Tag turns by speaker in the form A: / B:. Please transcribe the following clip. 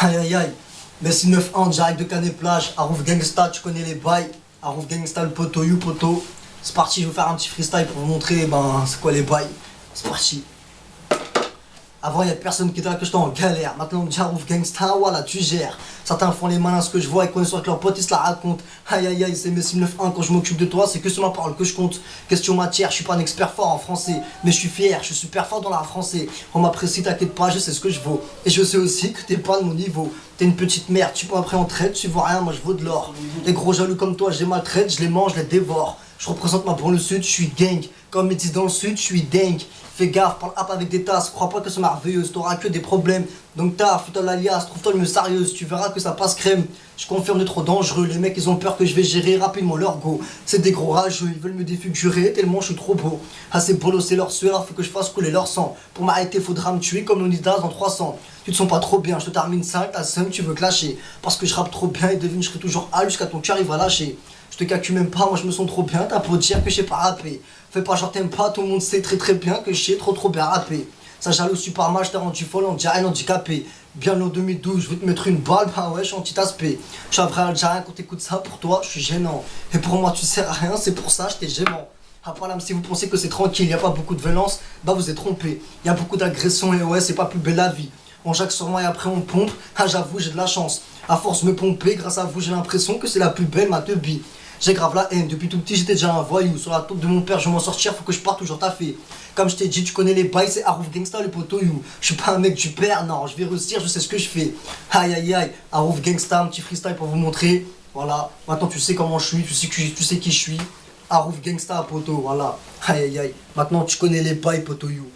A: Aïe aïe aïe. Messi 9-1, direct de Canet Plage. Arouf Gangsta, tu connais les bails. Arouf Gangsta, le poteau, you poteau. C'est parti, je vais faire un petit freestyle pour vous montrer c'est quoi les bails. C'est parti. Avant, il n'y a personne qui était là que j'étais en galère. Maintenant, on me dit Arouf Gangsta, voilà, tu gères. Certains font les malins, ce que je vois, ils connaissent avec leurs potes, ils se la racontent. Aïe aïe aïe, c'est Messi 9-1, quand je m'occupe de toi, c'est que sur ma parole que je compte. Question matière, je suis pas un expert fort en français, mais je suis fier, je suis super fort dans l'art français. On m'apprécie, t'inquiète pas, je sais ce que je vaux. Et je sais aussi que t'es pas de mon niveau. T'es une petite merde, tu peux après en traite, tu vois rien, moi je vaux de l'or. Les gros jaloux comme toi, je les maltraite, je les mange, je les dévore. Je représente ma pour le sud, je suis gang. Comme ils disent dans le sud, je suis dingue. Fais gaffe, parle up avec des tasses, crois pas que c'est merveilleuse, t'auras que des problèmes. Donc fais-toi l'alias, trouve-toi une sérieuse, tu verras que ça passe crème. Je confirme, on est trop dangereux, les mecs ils ont peur que je vais gérer rapidement leur go. C'est des gros rageux, ils veulent me défigurer tellement je suis trop beau. Ah c'est bolo, c'est leur sueur, faut que je fasse couler leur sang. Pour m'arrêter, faudra me tuer comme Leonidas dans 300. Tu te sens pas trop bien, je te termine 5, t'as 5, tu veux clasher. Parce que je rappe trop bien et devine, je serai toujours hal jusqu'à ton cœur il va lâcher. Je te calcule même pas, moi je me sens trop bien, t'as pour dire que je sais pas rapper. Fais pas genre t'aimes pas, tout le monde sait très bien que je sais trop bien rapper. Ça jaloux super mal, je t'ai rendu folle, on dirait un handicapé. Bien en 2012, je vais te mettre une balle, bah ouais, je suis en petit aspect. Je suis un vrai algérien, quand t'écoutes ça, pour toi, je suis gênant. Et pour moi, tu sers à rien, c'est pour ça, je t'ai gênant. À part là, si vous pensez que c'est tranquille, y a pas beaucoup de violence, bah vous êtes trompé. Y a beaucoup d'agressions et ouais, c'est pas plus belle la vie. On jacque sur moi et après on pompe, ah j'avoue, j'ai de la chance. À force de me pomper, grâce à vous, j'ai l'impression que c'est la plus belle, ma teubie. J'ai grave la haine, depuis tout petit j'étais déjà un voyou. Sur la taupe de mon père, je vais m'en sortir, faut que je parte toujours taffer. Comme je t'ai dit, tu connais les bails, c'est Arouf Gangsta le poteau you. Je suis pas un mec du père, non, je vais réussir, je sais ce que je fais. Aïe aïe aïe, Arouf Gangsta, un petit freestyle pour vous montrer. Voilà, maintenant tu sais comment je suis, tu sais qui je suis. Arouf Gangsta poteau, voilà. Aïe aïe aïe, maintenant tu connais les bails poteau you.